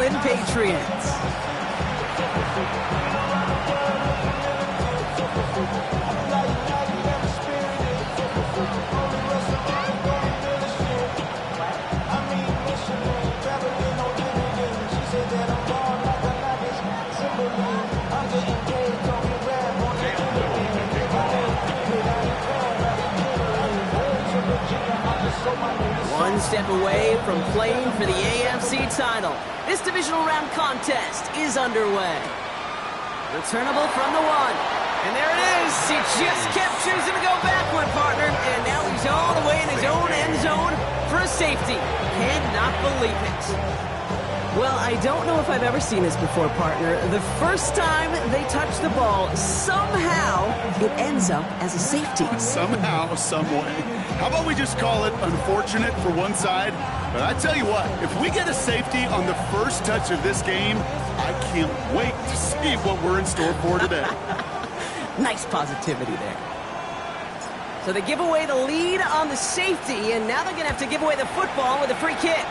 England Patriots. One step away from playing for the AFC title. This divisional round contest is underway. Returnable from the one. And there it is. He just kept choosing to go backward, partner. And now he's all the way in his own end zone for a safety. Cannot believe it. Well, I don't know if I've ever seen this before, partner. The first time they touch the ball, somehow it ends up as a safety. Somehow, some way. How about we just call it unfortunate for one side? But I tell you what, if we get a safety on the first touch of this game, I can't wait to see what we're in store for today. Nice positivity there. So they give away the lead on the safety, and now they're going to have to give away the football with a free kick.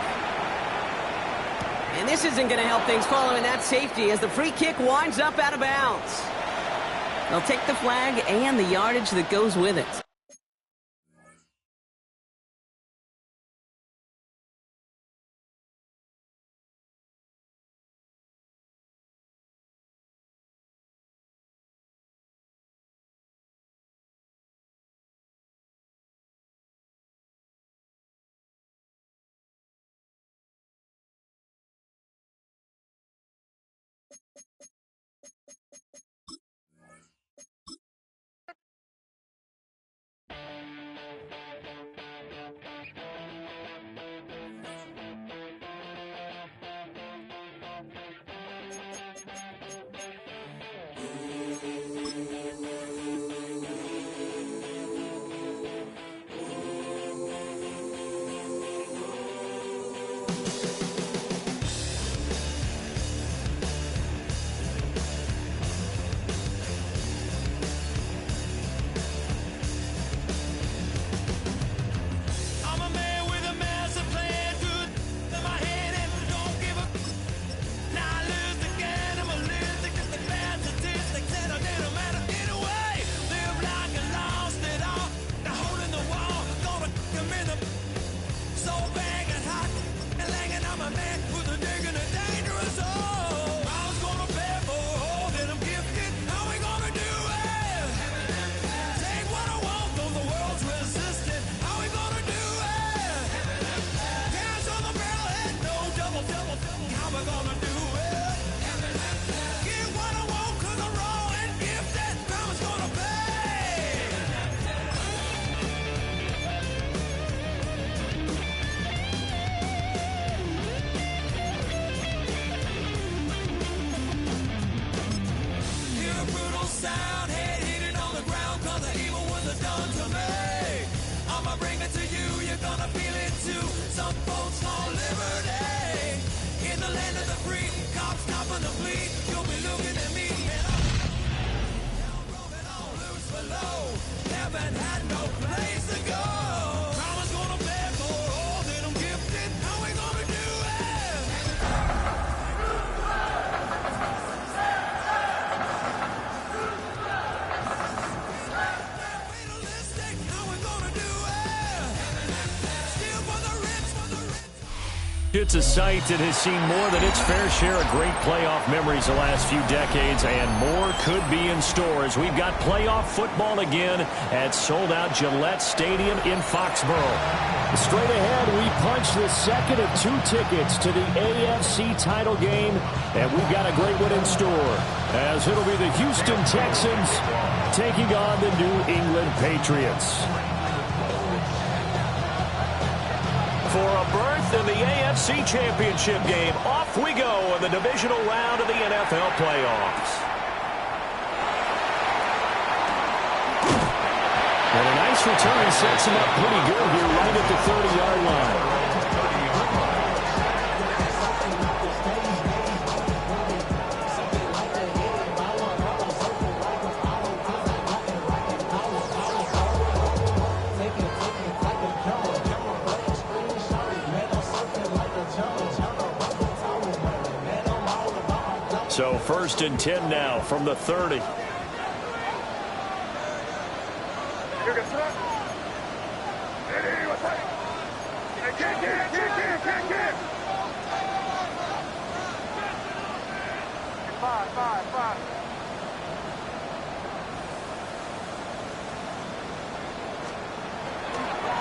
And this isn't going to help things following that safety as the free kick winds up out of bounds. They'll take the flag and the yardage that goes with it. It's a sight that has seen more than its fair share of great playoff memories the last few decades, and more could be in store as we've got playoff football again at sold-out Gillette Stadium in Foxborough. Straight ahead, we punch the second of two tickets to the AFC title game, and we've got a great one in store, as it'll be the Houston Texans taking on the New England Patriots. For a berth in the AFC Championship game, off we go in the divisional round of the NFL playoffs. And a nice return sets him up pretty good here right at the 30-yard line. So 1st and 10 now from the 30.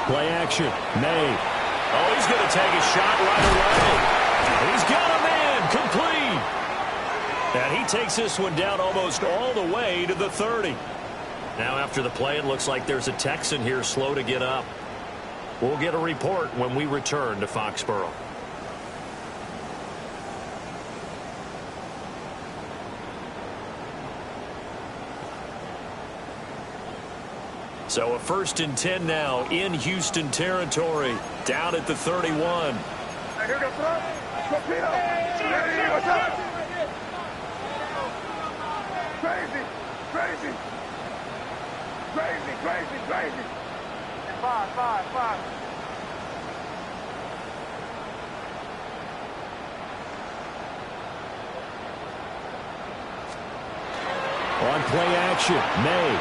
Play action. May. Oh, he's going to take a shot right away. He's got a man. Complete. And he takes this one down almost all the way to the 30. Now after the play, it looks like there's a Texan here slow to get up. We'll get a report when we return to Foxborough. So a 1st and 10 now in Houston territory, down at the 31. Here goes up. Hey, what's up? Crazy. Five. On play action, May.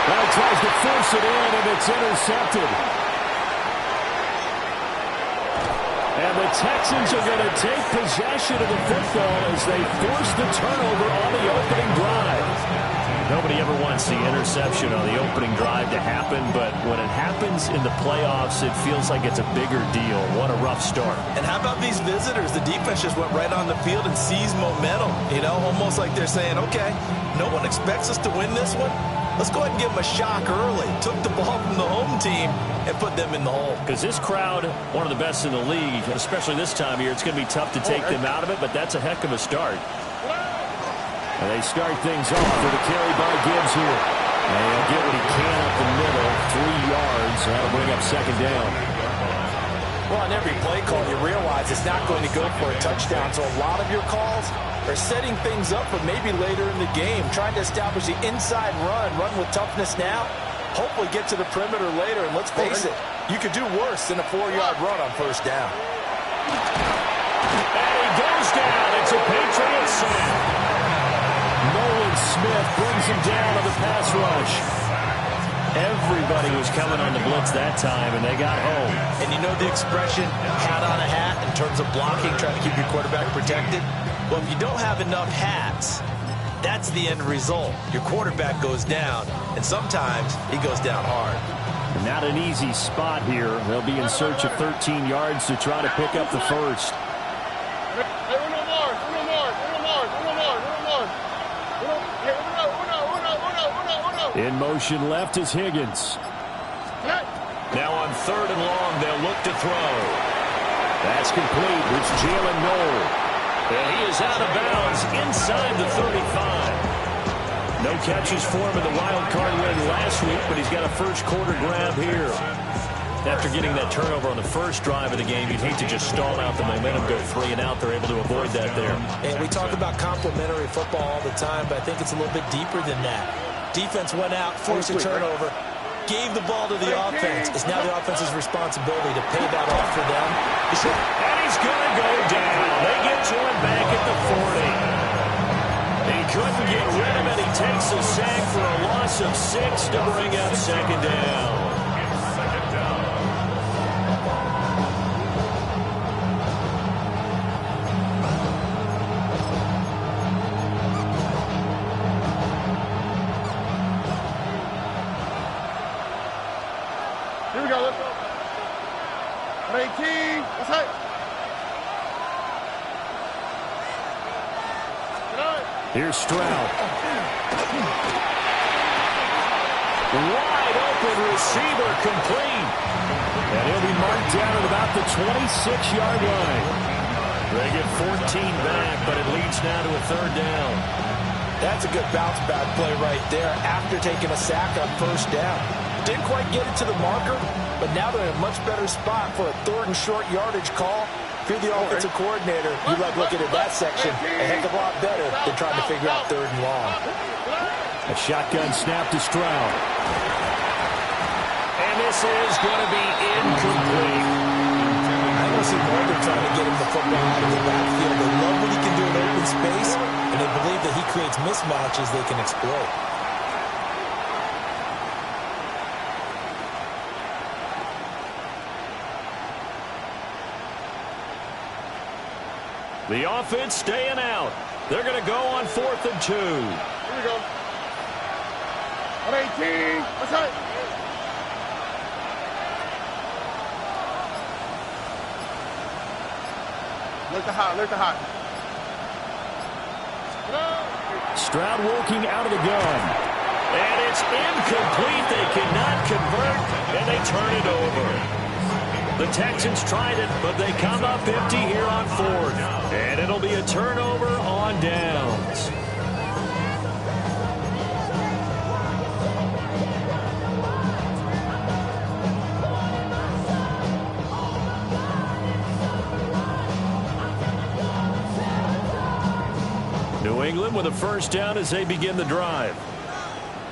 Now tries to force it in, and it's intercepted. And the Texans are going to take possession of the football as they force the turnover on the opening drive. Nobody ever wants the interception on the opening drive to happen, but when it happens in the playoffs, it feels like it's a bigger deal. What a rough start. And how about these visitors? The defense just went right on the field and seized momentum. You know, almost like they're saying, okay, no one expects us to win this one. Let's go ahead and give them a shock early. Took the ball from the home team and put them in the hole. Because this crowd, one of the best in the league, especially this time of year, it's going to be tough to take them out of it, but that's a heck of a start. And they start things off with a carry by Gibbs here. And he'll get what he can up the middle, 3 yards. That'll bring up 2nd down. Well, on every play call, you realize it's not going to go for a touchdown. So a lot of your calls are setting things up for maybe later in the game, trying to establish the inside run with toughness now, hopefully get to the perimeter later. And let's face it, you could do worse than a 4-yard run on 1st down. And he goes down. It's a Patriot sack. Nolan Smith brings him down on the pass rush. Everybody was coming on the blitz that time, and they got home. And you know the expression, hat on a hat, in terms of blocking, trying to keep your quarterback protected? Well, if you don't have enough hats, that's the end result. Your quarterback goes down, and sometimes he goes down hard. Not an easy spot here. They'll be in search of 13 yards to try to pick up the first. In motion left is Higgins. Now on 3rd and long, they'll look to throw. That's complete. It's Jalen Noel. And he is out of bounds inside the 35. No catches for him in the wild card win last week, but he's got a first quarter grab here. After getting that turnover on the first drive of the game, you'd hate to just stall out the momentum, go 3 and out. They're able to avoid that there. And we talk about complementary football all the time, but I think it's a little bit deeper than that. Defense went out, forced a turnover, gave the ball to the offense. It's now the offense's responsibility to pay that off for them. And he's going to go down. They get to him back at the 40. He couldn't get rid of it. He takes a sack for a loss of 6 to bring up 2nd down. Here we go, let's go. 18, let's hit. Here's Stroud. Wide open receiver complete. And he'll be marked down at about the 26-yard line. They get 14 back, but it leads now to a 3rd down. That's a good bounce back play right there after taking a sack on 1st down. Didn't quite get it to the marker, but now they're in a much better spot for a 3rd and short yardage call. If you're the offensive coordinator, you like looking at that section a heck of a lot better than trying to figure out 3rd and long. A shotgun snap to Stroud. And this is going to be incomplete. I see more they're trying to get him the football out of the backfield. They love what he can do in open space, and they believe that he creates mismatches they can exploit. The offense staying out. They're going to go on 4th and 2. Here we go. 118. What's that? Look the hot. Look the hot. Stroud working out of the gun. And it's incomplete. They cannot convert, and they turn it over. The Texans tried it, but they come up empty here on 4th. And it'll be a turnover on downs. New England with a first down as they begin the drive.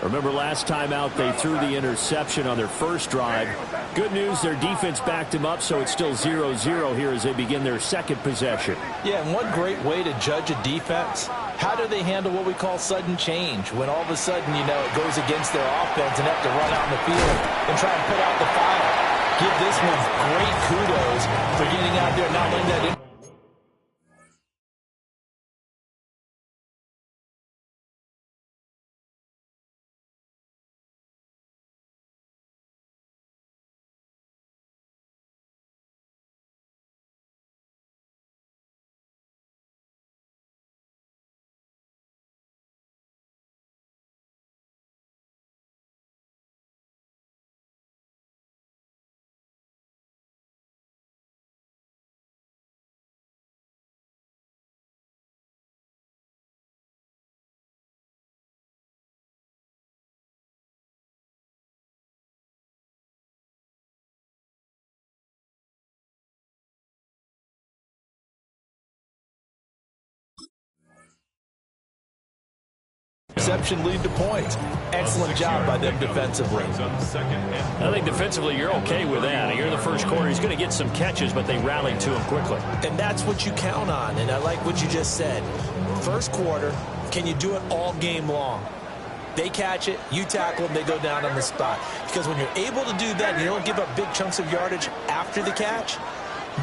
Remember last time out they threw the interception on their first drive. Good news, their defense backed him up, so it's still 0-0 here as they begin their second possession. Yeah, and one great way to judge a defense, how do they handle what we call sudden change? When all of a sudden, you know, it goes against their offense and have to run out in the field and try and put out the fire. Give this one great kudos for getting out there and not letting that in. Interception lead to points. Excellent job by them defensively. I think defensively you're okay with that. Here in the first quarter, he's going to get some catches, but they rallied to him quickly. And that's what you count on, and I like what you just said. First quarter, can you do it all game long? They catch it, you tackle them, they go down on the spot. Because when you're able to do that, and you don't give up big chunks of yardage after the catch,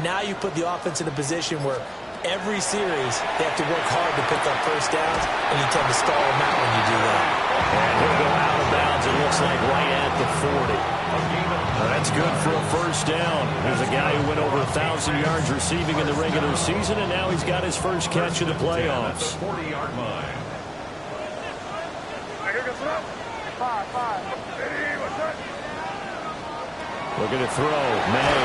now you put the offense in a position where every series, they have to work hard to pick up first downs, and you tend to stall them out when you do that. And he'll go out of bounds, it looks like right at the 40. That's good for a first down. There's a guy who went over 1,000 yards receiving in the regular season, and now he's got his first catch in the playoffs. 40-yard line. Looking to throw. May.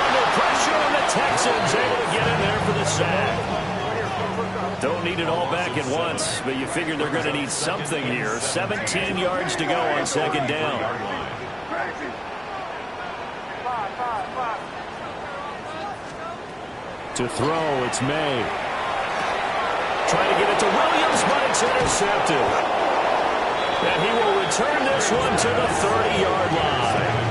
Under pressure, and the Texans able to get in there for the sack. Don't need it all back at once, but you figure they're going to need something here. 17 yards to go on second down. To throw, it's May. Trying to get it to Williams, but it's intercepted. And he will return this one to the 30-yard line.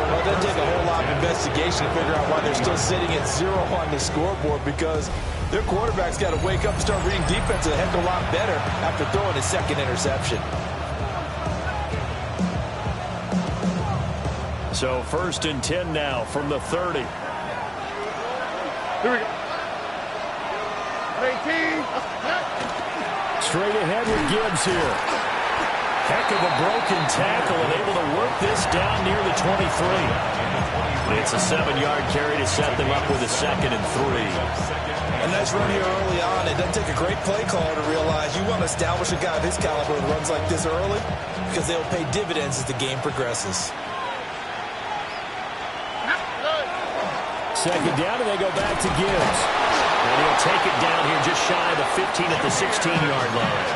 Well, it doesn't take a whole lot of investigation to figure out why they're still sitting at 0 on the scoreboard, because their quarterback's got to wake up and start reading defense a heck of a lot better after throwing his second interception. So 1st and 10 now from the 30. Here we go. 18. Straight ahead with Gibbs here. Heck of a broken tackle and able to work this down near the 23. It's a 7-yard carry to set them up with a 2nd and 3. A nice run here early on. It doesn't take a great play caller to realize you want to establish a guy of his caliber that runs like this early, because they'll pay dividends as the game progresses. Second down, and they go back to Gibbs. And he'll take it down here just shy of the 15 at the 16-yard line.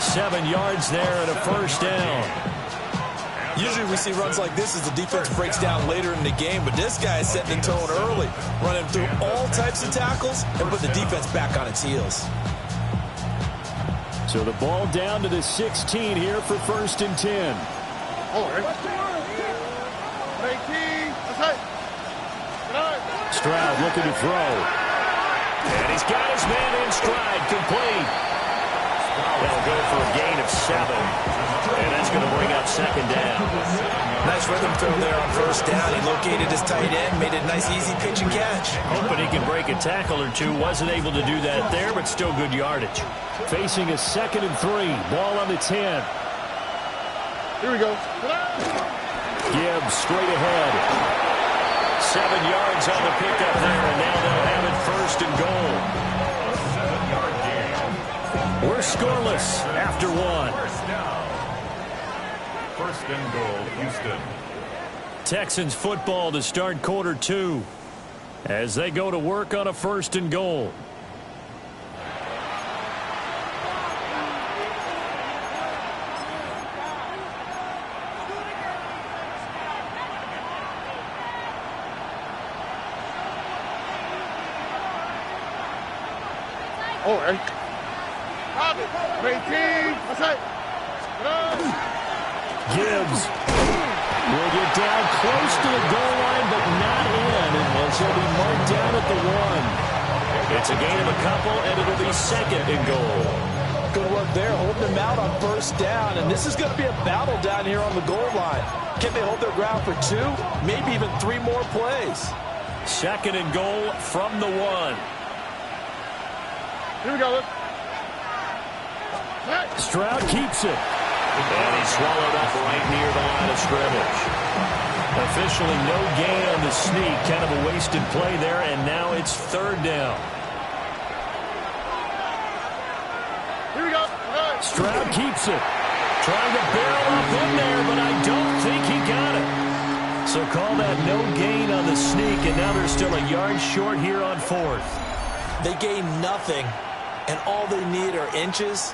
7 yards there and a first down. Usually we see runs like this as the defense breaks down later in the game, but this guy is setting the tone early, running through all types of tackles and put the defense back on its heels. So the ball down to the 16 here for 1st and 10. Oh, 18. Stroud looking to throw. And he's got his man in stride, complete. They'll go for a gain of 7. And that's going to bring up second down. Nice rhythm throw there on first down. He located his tight end, made it a nice easy pitch and catch. Hoping he can break a tackle or two. Wasn't able to do that there, but still good yardage. Facing a 2nd and 3. Ball on the 10. Here we go. Gibbs straight ahead. 7 yards on the pickup there, and now they'll have it 1st and goal. We're scoreless after 1. 1st and goal, Houston. Texans football to start quarter 2 as they go to work on a 1st and goal. Oh, hey. 18. What's that? Gibbs will get down close to the goal line, but not in, and he'll be marked down at the 1. It's a gain of a couple, and it'll be 2nd and goal. Good work there, holding them out on first down, and this is going to be a battle down here on the goal line. Can they hold their ground for 2, maybe even 3 more plays? 2nd and goal from the 1. Here we go. Stroud keeps it. And he's swallowed up right near the line of scrimmage. Officially no gain on the sneak. Kind of a wasted play there, and now it's 3rd down. Here we go. Stroud keeps it. Trying to barrel up in there, but I don't think he got it. So call that no gain on the sneak, and now they're still a yard short here on 4th. They gain nothing, and all they need are inches.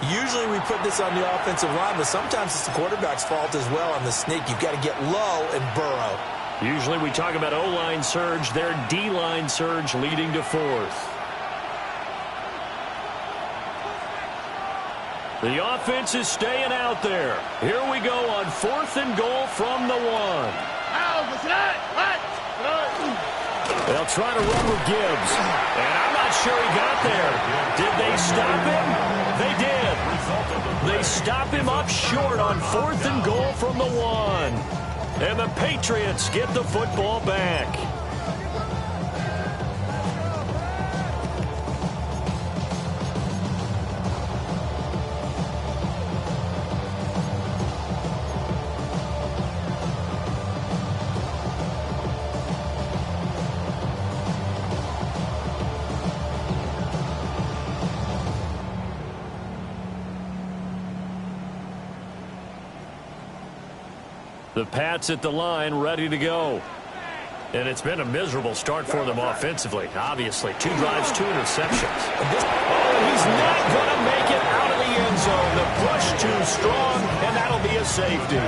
Usually we put this on the offensive line, but sometimes it's the quarterback's fault as well on the sneak. You've got to get low and burrow. Usually we talk about O-line surge, their D-line surge leading to 4th. The offense is staying out there. Here we go on 4th and goal from the 1. They'll try to run with Gibbs. And I'm not sure he got there. Did they stop him? They did. They stop him up short on 4th and goal from the 1. And the Patriots get the football back. The Pats at the line, ready to go. And it's been a miserable start for them offensively, obviously. 2 drives, 2 interceptions. He's not going to make it out of the end zone. The push too strong, and that'll be a safety.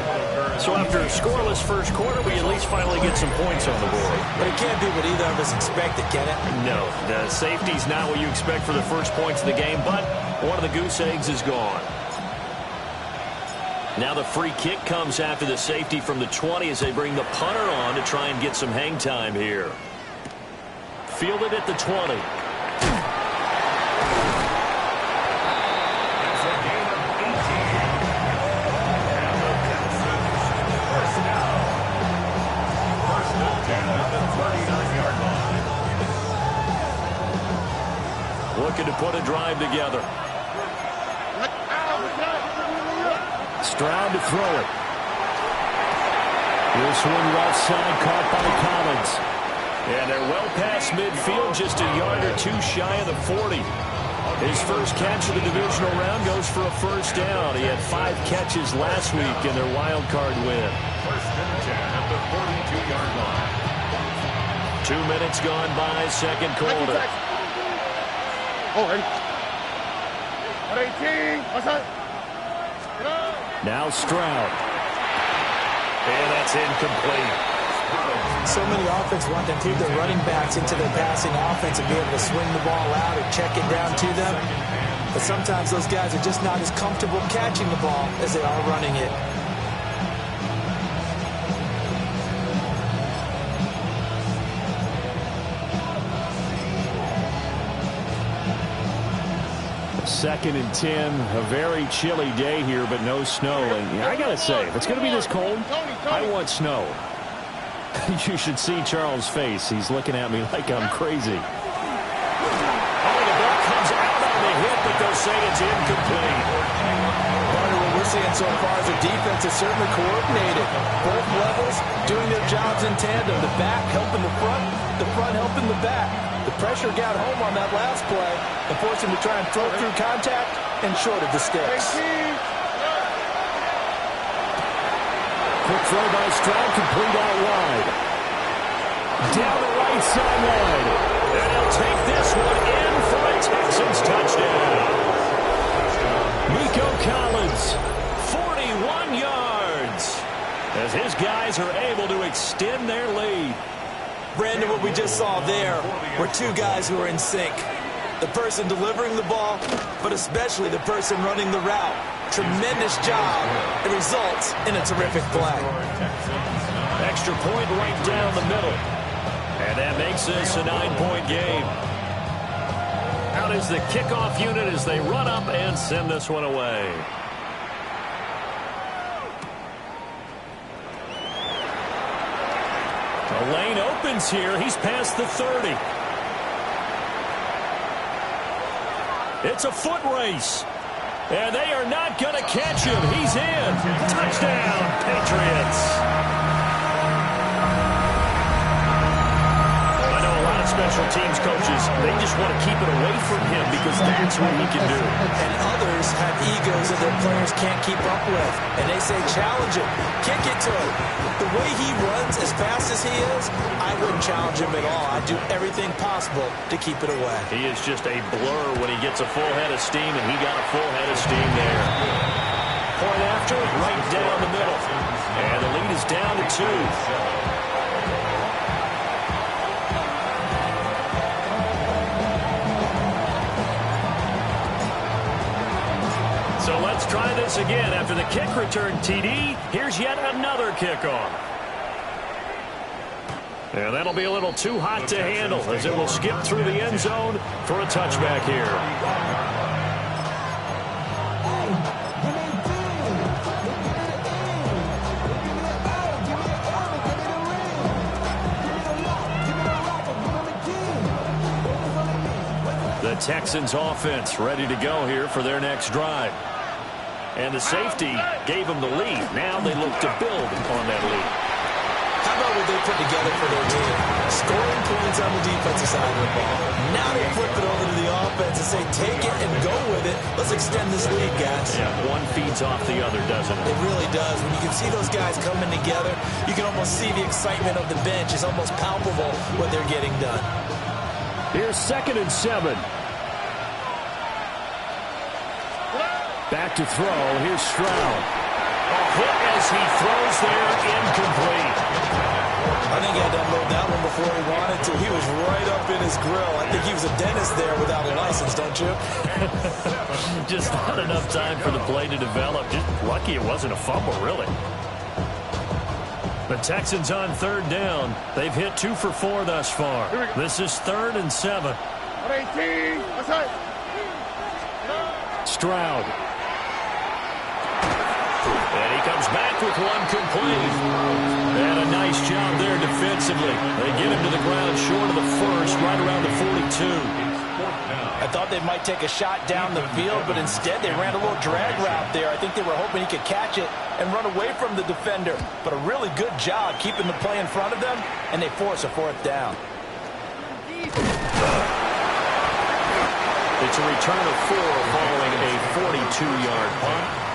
So after a scoreless first quarter, we at least finally get some points on the board. But it can't be what either of us expected, can it? No, the safety's not what you expect for the first points of the game, but one of the goose eggs is gone. Now the free kick comes after the safety from the 20 as they bring the punter on to try and get some hang time here. Fielded at the 20. Looking to put a drive together. Stroud to throw it. This one left side caught by Collins. And they're well past midfield, just a yard or 2 shy of the 40. His first catch of the divisional round goes for a first down. He had 5 catches last week in their wild card win. 1st and 10 at the 42-yard line. 2 minutes gone by, second quarter. Oh, 18. What's that? Now Stroud. And that's incomplete. So many offenses want to include their running backs into their passing offense and be able to swing the ball out or check it down to them. But sometimes those guys are just not as comfortable catching the ball as they are running it. 2nd and 10. A very chilly day here, but no snow. And I got to say, if it's going to be this cold, I want snow. You should see Charles' face. He's looking at me like I'm crazy. Oh, the ball comes out on the hit, but they'll say it's incomplete. What we're seeing so far is the defense is certainly coordinated. Both levels doing their jobs in tandem. The back helping the front helping the back. The pressure got home on that last play and forced him to try and throw through contact and shorted the sticks. Quick throw by Stroud, complete out wide. Down the right sideline. And he'll take this one in for a Texans touchdown. Nico Collins, 41 yards, as his guys are able to extend their lead. Brandon, what we just saw there were two guys who are in sync. The person delivering the ball, but especially the person running the route. Tremendous job. It results in a terrific play. Extra point right down the middle. And that makes this a 9-point game. Out is the kickoff unit as they run up and send this one away. The lane opens here. He's past the 30. It's a foot race. And they are not going to catch him. He's in. Touchdown, Patriots. I know a lot of special teams coaches, they just want to keep it away from him because that's what he can do. And others have egos that their players can't keep up with. And they say, challenge him. Kick it to him. The way he runs as fast as he is, I wouldn't challenge him at all. I'd do everything possible to keep it away. He is just a blur when he gets a full head of steam, and he got a full head of steam there. Point after, right down the middle. And the lead is down to 2. So let's try this again. After the kick return TD, here's yet another kickoff. And that'll be a little too hot to handle as it will skip through the end zone for a touchback here. The Texans offense ready to go here for their next drive. And the safety gave them the lead. Now they look to build on that lead. How about what they put together for their team? Scoring points on the defensive side of the ball. Now they flip it over to the offense and say, take it and go with it. Let's extend this lead, guys. Yeah, one feeds off the other, doesn't it? It really does. When you can see those guys coming together, you can almost see the excitement of the bench. It's almost palpable what they're getting done. Here's 2nd and 7. Back to throw. Here's Stroud. A hit as he throws there, incomplete. I think he had to unload that one before he wanted to. He was right up in his grill. I think he was a dentist there without a license, don't you? Just not enough time for the play to develop. Just lucky it wasn't a fumble, really. The Texans on 3rd down. They've hit 2 for 4 thus far. This is 3rd and 7. 18. Stroud. And he comes back with one complete. And a nice job there defensively. They get him to the ground short of the first, right around the 42. I thought they might take a shot down the field, but instead they ran a little drag route there. I think they were hoping he could catch it and run away from the defender. But a really good job keeping the play in front of them, and they force a 4th down. It's a return of 4 following a 42-yard punt.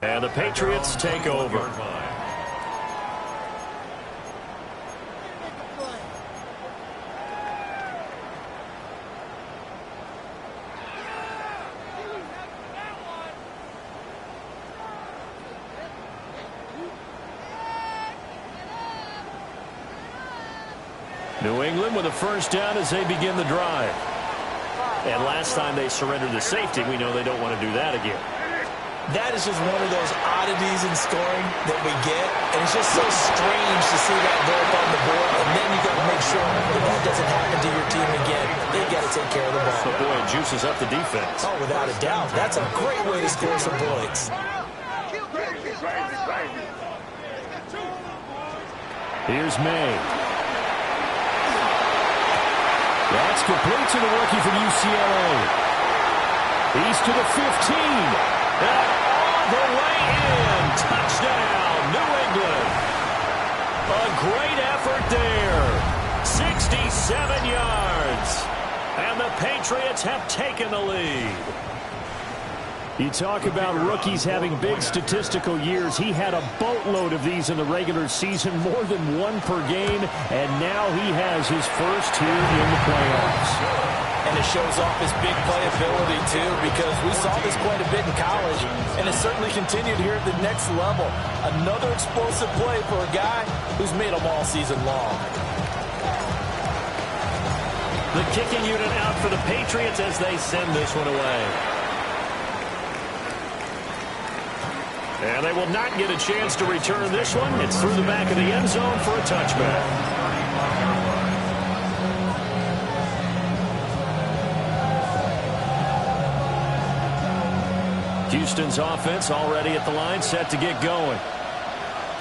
And the Patriots take over. New England with a 1st down as they begin the drive. And last time they surrendered the safety, we know they don't want to do that again. That is just one of those oddities in scoring that we get. And it's just so strange to see that go up on the board. And then you got to make sure that that doesn't happen to your team again. They got to take care of the ball. So, boy, it juices up the defense. Oh, without a doubt. That's a great way to score some points. Here's May. That's complete to the rookie from UCLA. He's to the 15. And all the way in. Touchdown, New England. A great effort there. 67 yards. And the Patriots have taken the lead. You talk about rookies having big statistical years. He had a boatload of these in the regular season, more than one per game, and now he has his first here in the playoffs. And it shows off his big playability, too, because we saw this quite a bit in college, and it certainly continued here at the next level. Another explosive play for a guy who's made them all season long. The kicking unit out for the Patriots as they send this one away. And they will not get a chance to return this one. It's through the back of the end zone for a touchback. Houston's offense already at the line, set to get going.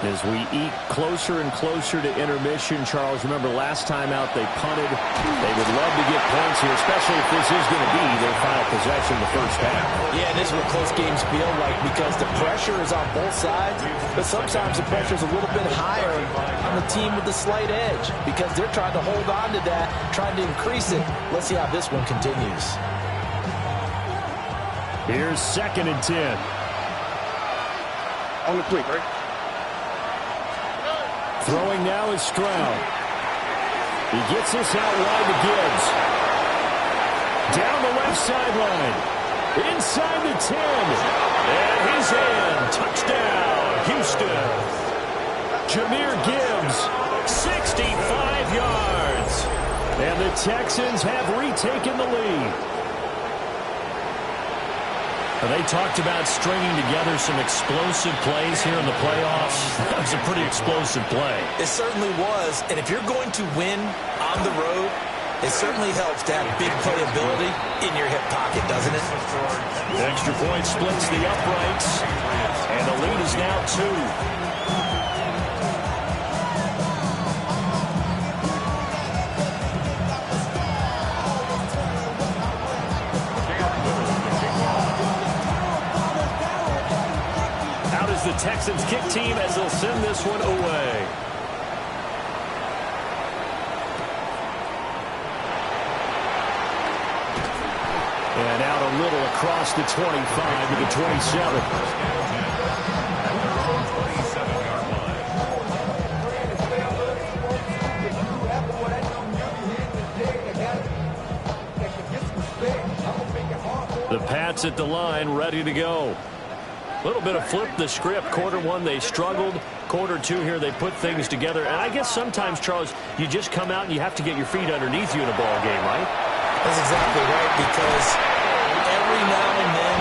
As we eat closer and closer to intermission, Charles, remember last time out they punted. They would love to get points here, especially if this is going to be their final possession in the first half. Yeah, and this is what close games feel like because the pressure is on both sides, but sometimes the pressure is a little bit higher on the team with the slight edge because they're trying to hold on to that, trying to increase it. Let's see how this one continues. Here's 2nd and 10. On the quick, right? Throwing now is Stroud. He gets this out wide to Gibbs. Down the left sideline. Inside the 10. And he's in. Touchdown, Houston. Jahmyr Gibbs, 65 yards. And the Texans have retaken the lead. They talked about stringing together some explosive plays here in the playoffs. That was a pretty explosive play. It certainly was. And if you're going to win on the road, it certainly helps to have big playability in your hip pocket, doesn't it? The extra point splits the uprights. And the lead is now 2. The Texans kick team as they'll send this one away. And out a little across the 25 to the 27. The Pats at the line, ready to go. A little bit of flip the script. Quarter one, they struggled. Quarter two here, they put things together. And I guess sometimes, Charles, you just come out and you have to get your feet underneath you in a ball game, right? That's exactly right, because every now and then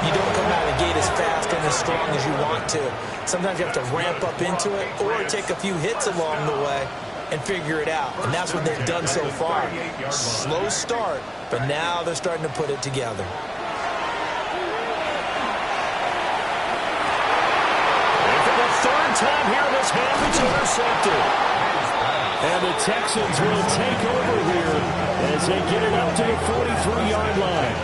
you don't come out of the gate as fast and as strong as you want to. Sometimes you have to ramp up into it or take a few hits along the way and figure it out. And that's what they've done so far. Slow start, but now they're starting to put it together. Third time here, this half is intercepted. And the Texans will take over here as they get it up to the 43-yard line.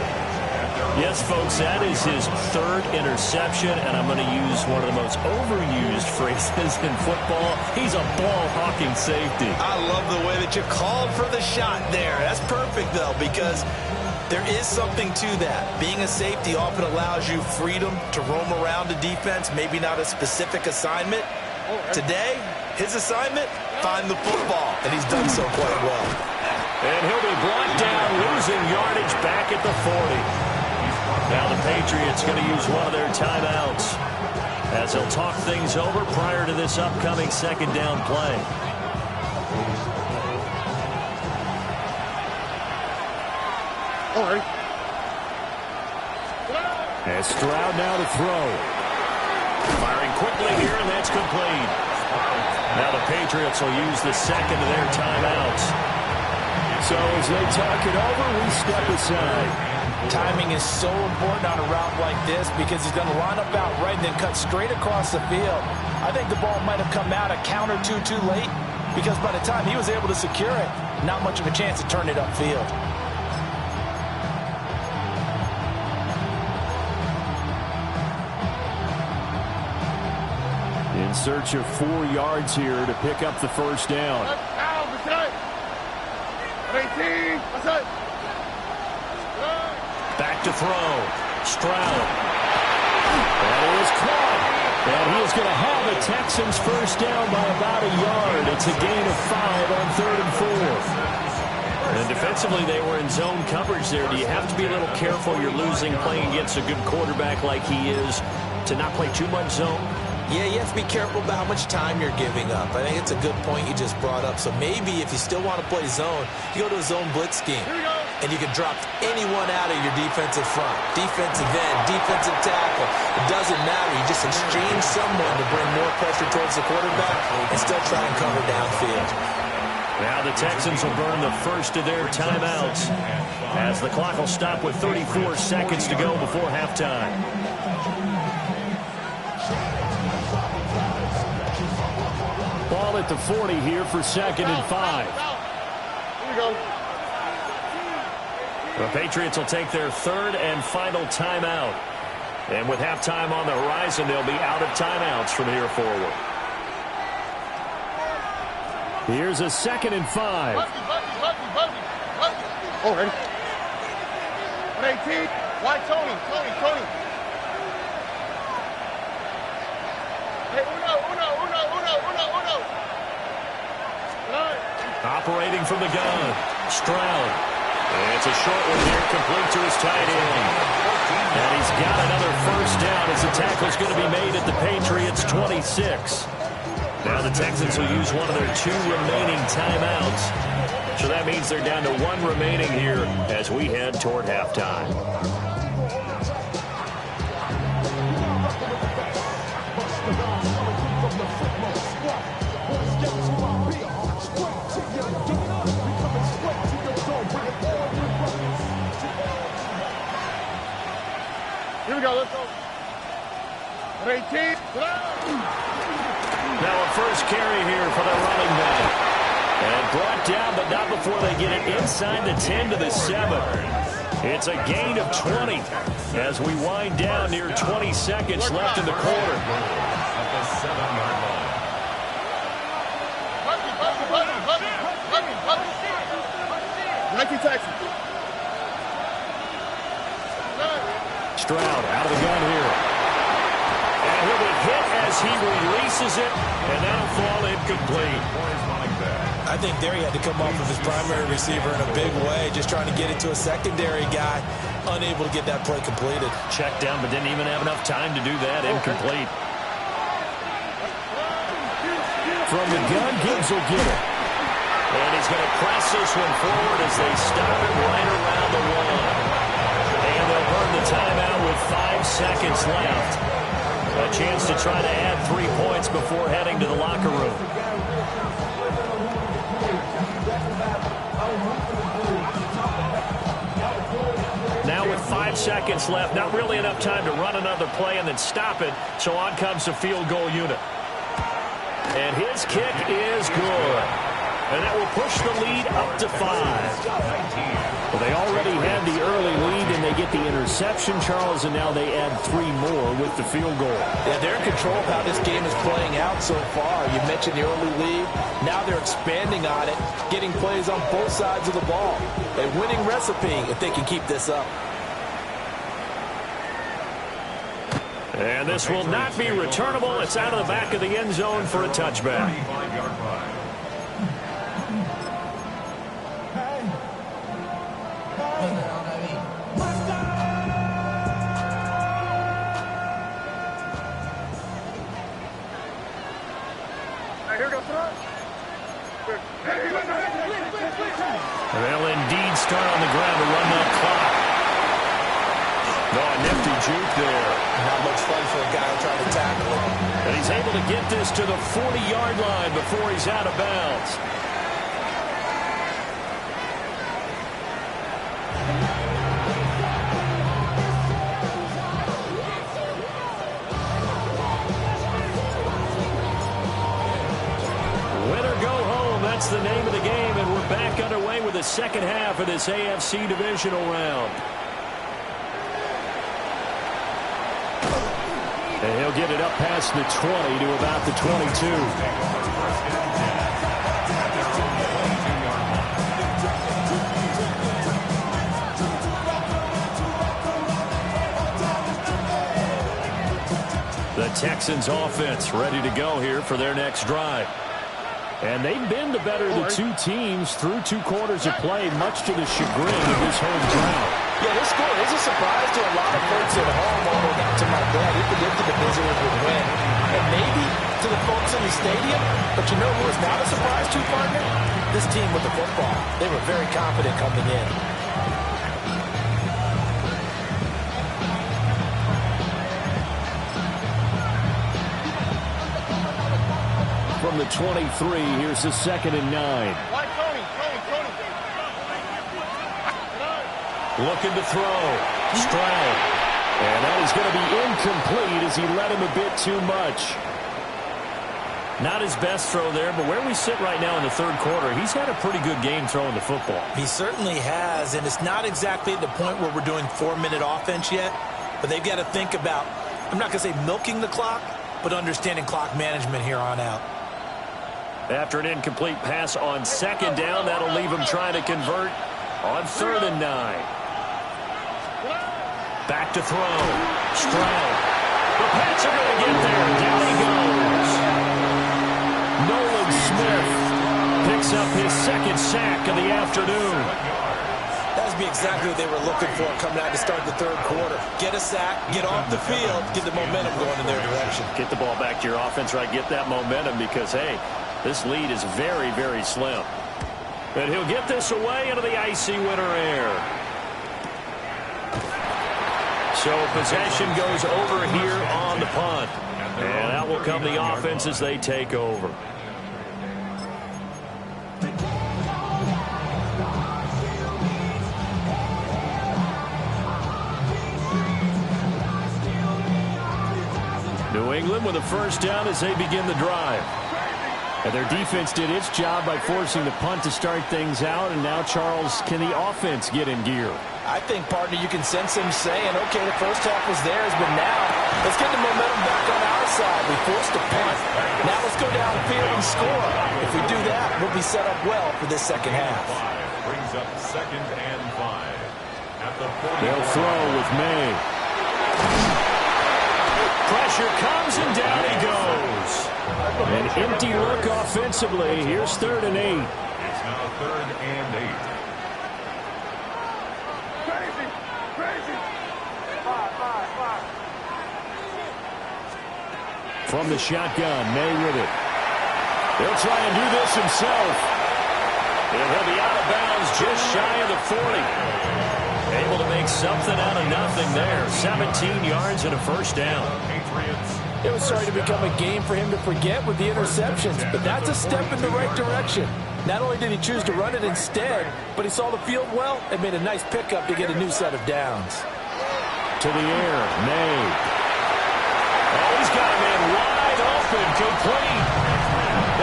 Yes, folks, that is his third interception, and I'm going to use one of the most overused phrases in football. He's a ball-hawking safety. I love the way that you called for the shot there. That's perfect, though, because there is something to that. Being a safety often allows you freedom to roam around the defense, maybe not a specific assignment. Today, his assignment, find the football, and he's done so quite well. And he'll be brought down, losing yardage back at the 40. Now the Patriots going to use one of their timeouts as they'll talk things over prior to this upcoming second down play. All right. As Stroud now to throw. Firing quickly here, and that's complete. Now the Patriots will use the second of their timeouts. So as they talk it over, we step aside. Timing is so important on a route like this because he's going to line up out right and then cut straight across the field. I think the ball might have come out a count or two too late because by the time he was able to secure it, not much of a chance to turn it upfield. In search of 4 yards here to pick up the first down. 18. What's up? Back to throw. Stroud. That is caught. And he is going to have a Texans first down by about a yard. It's a gain of 5 on 3rd and 4. And defensively, they were in zone coverage there. Do you have to be a little careful? You're losing playing against a good quarterback like he is to not play too much zone? Yeah, you have to be careful about how much time you're giving up. I think it's a good point you just brought up. So maybe if you still want to play zone, you go to a zone blitz scheme. And you can drop anyone out of your defensive front. Defensive end, defensive tackle. It doesn't matter. You just exchange someone to bring more pressure towards the quarterback and still try and cover downfield. Now the Texans will burn the first of their timeouts as the clock will stop with 34 seconds to go before halftime. Ball at the 40 here for 2nd and 5. Here we go. The Patriots will take their 3rd and final timeout. And with halftime on the horizon, they'll be out of timeouts from here forward. Here's a 2nd and 5. All right. 118. Why Tony? Hey, uno. Operating from the gun. Stroud. And it's a short one here, complete to his tight end. And he's got another first down as the tackle's going to be made at the Patriots' 26. Now the Texans will use one of their 2 remaining timeouts. So that means they're down to 1 remaining here as we head toward halftime. Here we go, let's go. 18. Now a first carry here for the running back. And brought down, but not before they get it inside the 10 to the 7. It's a gain of 20 as we wind down near 20 seconds left in the quarter. At the 7-yard line. Nike Texans. Stroud out of the gun here. And he'll be hit as he releases it, and that'll fall incomplete. I think there he had to come off of his primary receiver in a big way, just trying to get it to a secondary guy, unable to get that play completed. Checked down, but didn't even have enough time to do that. Incomplete. From the gun, Gibbs will get it. And he's going to press this one forward as they stop it right around the 1. And they'll burn the timeout with 5 seconds left. A chance to try to add 3 points before heading to the locker room. Now with 5 seconds left, not really enough time to run another play and then stop it. So on comes the field goal unit. And his kick is good. And that will push the lead up to 5. Well, they already had the early lead, and they get the interception, Charles, and now they add 3 more with the field goal. Yeah, they're in control of how this game is playing out so far. You mentioned the early lead. Now they're expanding on it, getting plays on both sides of the ball. A winning recipe if they can keep this up. And this will not be returnable. It's out of the back of the end zone for a touchback. 35-yard line. They'll indeed start on the ground to run that clock. Oh, nifty juke there. Not much fun for a guy trying to tackle it. And he's able to get this to the 40-yard line before he's out of bounds. That's the name of the game, and we're back underway with the second half of this AFC divisional round. And he'll get it up past the 20 to about the 22. The Texans offense ready to go here for their next drive. And they've been the better of the two teams through 2 quarters of play, much to the chagrin of this home crowd. Yeah, this score is a surprise to a lot of folks at home, although not to my dad. He predicted the visitors would win. And maybe to the folks in the stadium. But you know who is not a surprise to, partner? This team with the football. They were very confident coming in. From the 23, here's the 2nd and 9. Looking to throw. Stroud. And that is going to be incomplete as he led him a bit too much. Not his best throw there, but where we sit right now in the 3rd quarter, he's had a pretty good game throwing the football. He certainly has, and it's not exactly at the point where we're doing 4-minute offense yet, but they've got to think about, I'm not going to say milking the clock, but understanding clock management here on out. After an incomplete pass on 2nd down, that'll leave him trying to convert on 3rd and 9. Back to throw. Stroud. The Pats are going to get there. Down he goes. Nolan Smith picks up his 2nd sack of the afternoon. That would be exactly what they were looking for coming out to start the 3rd quarter. Get a sack, get off the field, get the momentum going in their direction. Get the ball back to your offense, right? Get that momentum because, hey, this lead is very, very slim. And he'll get this away into the icy winter air. So possession goes over here on the punt. And that will come the offense as they take over. New England with a 1st down as they begin the drive. And their defense did its job by forcing the punt to start things out. And now, Charles, can the offense get in gear? I think, partner, you can sense him saying, okay, the first half was theirs, but now let's get the momentum back on our side. We forced a punt. Now let's go down the field and score. If we do that, we'll be set up well for this second half. Brings up 2nd and 5. At the 40. They'll throw with May. Pressure comes and down he goes. An empty look offensively. Here's 3rd and 8. It's now 3rd and 8. Crazy. 5. From the shotgun, May with it. He'll try and do this himself. And he'll be out of bounds just shy of the 40. Able to make something out of nothing there. 17 yards and a 1st down. It was starting to become a game for him to forget with the interceptions, but that's a step in the right direction. Not only did he choose to run it instead, but he saw the field well and made a nice pickup to get a new set of downs. To the air, May. Oh, he's got a man wide open, complete.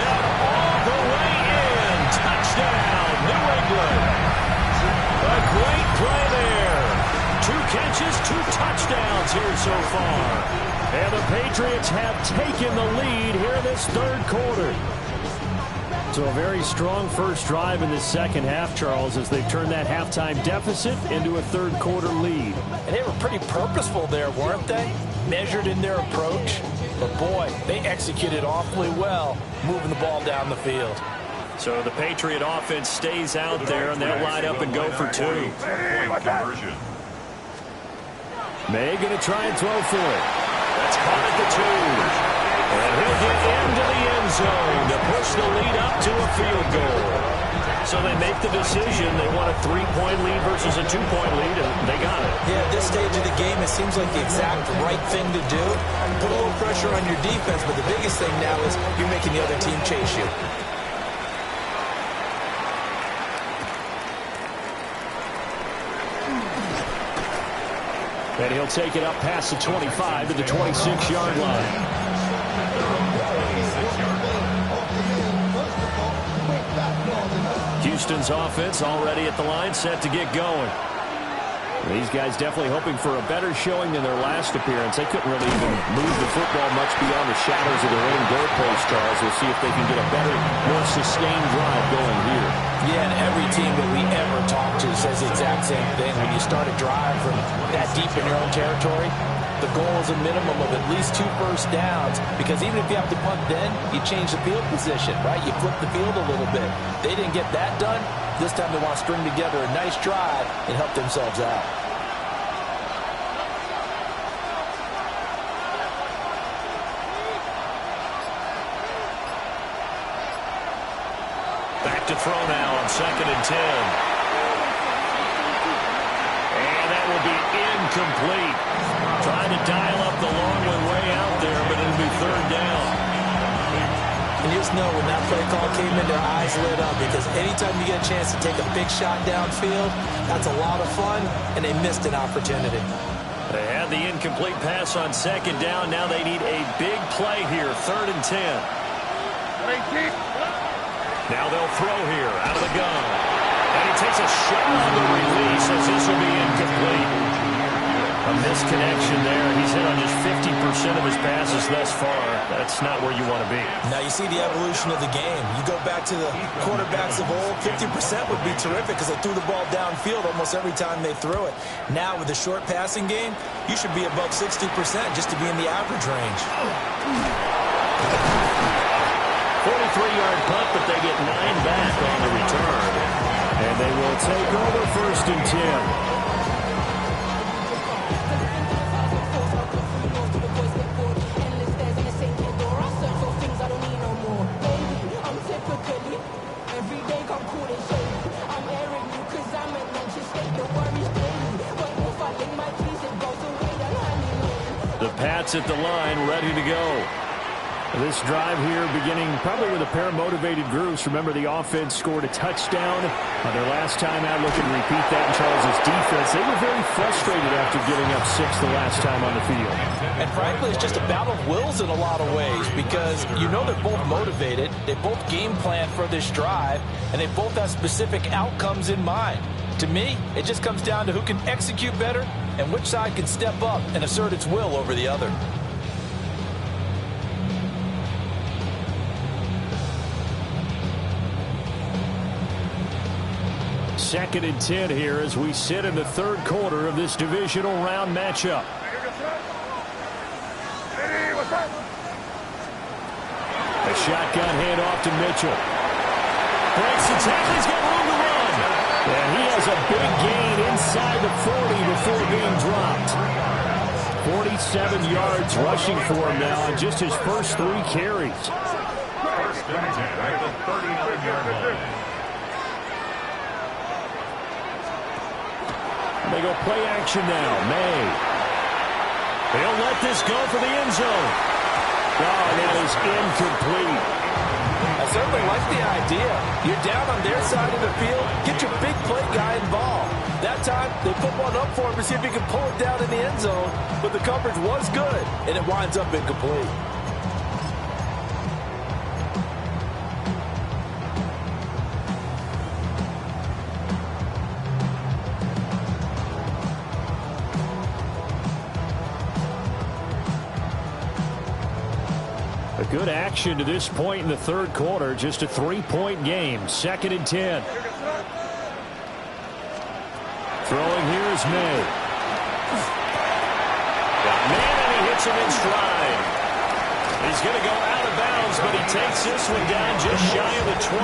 And all the way in. Touchdown, New England. A great play there. 2 catches, 2 touchdowns here so far. And the Patriots have taken the lead here in this 3rd quarter. So a very strong first drive in the second half, Charles, as they've turned that halftime deficit into a 3rd quarter lead. And they were pretty purposeful there, weren't they? Measured in their approach. But boy, they executed awfully well, moving the ball down the field. So the Patriot offense stays out there, and they'll line up and go for 2. Conversion. May going to try and throw for it. That's caught at the 2. And he'll get into the end zone to push the lead up to a field goal. So they make the decision. They want a 3-point lead versus a 2-point lead, and they got it. Yeah, at this stage of the game, it seems like the exact right thing to do. Put a little pressure on your defense, but the biggest thing now is you're making the other team chase you. And he'll take it up past the 25 to the 26-yard line. Houston's offense already at the line, set to get going. These guys definitely hoping for a better showing than their last appearance. They couldn't really even move the football much beyond the shadows of their own goalpost, Charles. We'll see if they can get a better, more sustained drive going here. Yeah, and every team that we ever talk to says the exact same thing. When you start a drive from that deep in your own territory, the goal is a minimum of at least 2 first downs, because even if you have to punt then, you change the field position, right? You flip the field a little bit. They didn't get that done. This time they want to string together a nice drive and help themselves out. Back to throw now on 2nd and 10. And that will be incomplete. Trying to dial up the long one way out there, but it'll be 3rd down. And you just know when that play call came in, their eyes lit up, because anytime you get a chance to take a big shot downfield, that's a lot of fun, and they missed an opportunity. They had the incomplete pass on 2nd down. Now they need a big play here, 3rd and 10. Now they'll throw here out of the gun. And he takes a shot on the release as this will be incomplete. A misconnection there. He's hit on just 50% of his passes thus far. That's not where you want to be. Now you see the evolution of the game. You go back to the quarterbacks of old, 50% would be terrific because they threw the ball downfield almost every time they threw it. Now with the short passing game, you should be above 60% just to be in the average range. 43-yard punt, but they get 9 back on the return. And they will take over 1st and 10. The Pats at the line, ready to go. This drive here beginning probably with a pair of motivated groups. Remember, the offense scored a touchdown on their last time out. Looking to repeat that in Charles' defense. They were very frustrated after giving up 6 the last time on the field. And frankly, it's just a battle of wills in a lot of ways, because you know they're both motivated. They both game plan for this drive, and they both have specific outcomes in mind. To me, it just comes down to who can execute better and which side can step up and assert its will over the other. Second and 10 here as we sit in the 3rd quarter of this divisional round matchup. A shotgun handoff to Mitchell. Breaks the tackle. He's got room to run. And he has a big gain inside the 40 before being dropped. 47 yards rushing for him now on just his first 3 carries. 1st and 10 at the 39-yard line. They go play action now. May. They'll let this go for the end zone. Oh, that is incomplete. I certainly like the idea. You're down on their side of the field. Get your big play guy involved. That time, they put one up for him to see if he can pull it down in the end zone. But the coverage was good, and it winds up incomplete. Good action to this point in the 3rd quarter. Just a 3-point game. 2nd and 10. Throwing here is May. Got man, and he hits him in stride. He's going to go out of bounds, but he takes this one down just shy of the 20.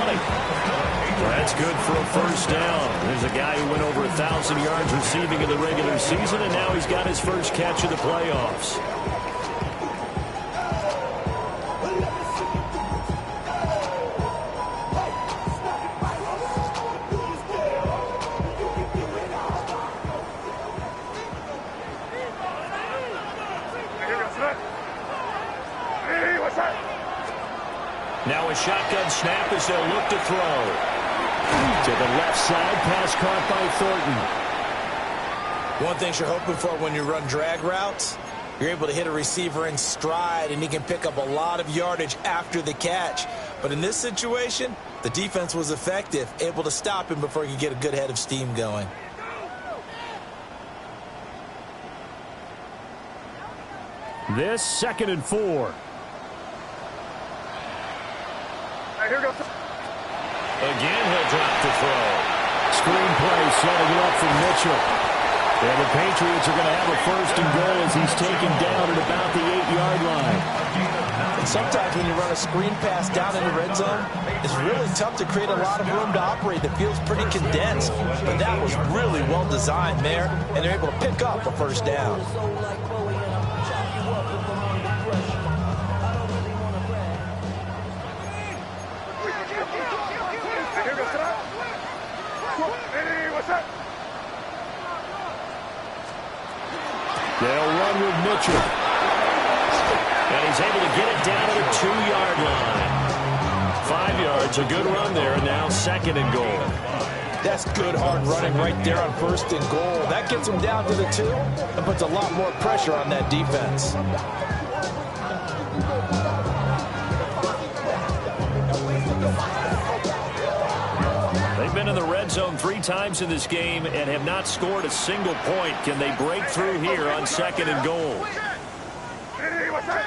Well, that's good for a 1st down. There's a guy who went over 1,000 yards receiving in the regular season, and now he's got his first catch of the playoffs. snap as they'll look to throw. To the left side, pass caught by Thornton. One thing you're hoping for when you run drag routes, you're able to hit a receiver in stride, and he can pick up a lot of yardage after the catch. But in this situation, the defense was effective, able to stop him before he could get a good head of steam going. This 2nd and 4. Here goes. Again, he'll drop the throw. Screen play setting it up for Mitchell. And the Patriots are going to have a 1st and goal as he's taken down at about the 8-yard line. And sometimes when you run a screen pass down in the red zone, it's really tough to create a lot of room to operate. The field's pretty condensed. But that was really well designed there, and they're able to pick up a 1st down. Here goes. Hey, what's up? They'll run with Mitchell. And he's able to get it down to the 2-yard line. 5 yards, a good run there, and now 2nd and goal. That's good hard running right there on 1st and goal. That gets him down to the 2 and puts a lot more pressure on that defense. They've been in the red zone 3 times in this game and have not scored a single point. Can they break through here on 2nd and goal? Hey, what's up?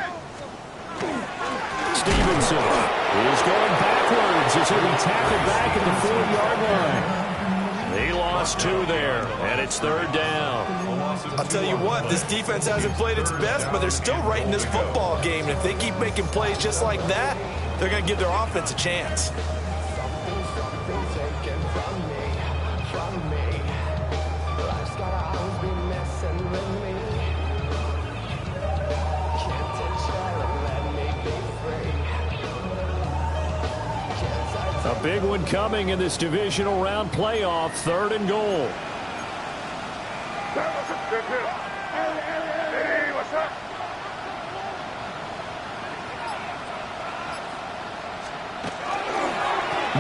Stevenson is going backwards as he'll be tackled back at the 4-yard line. He lost 2 there, and it's 3rd down. I'll tell you what, this defense hasn't played its best, but they're still right in this football game. And if they keep making plays just like that, they're going to give their offense a chance. A big one coming in this divisional round playoff, 3rd and goal. Hey, what's up?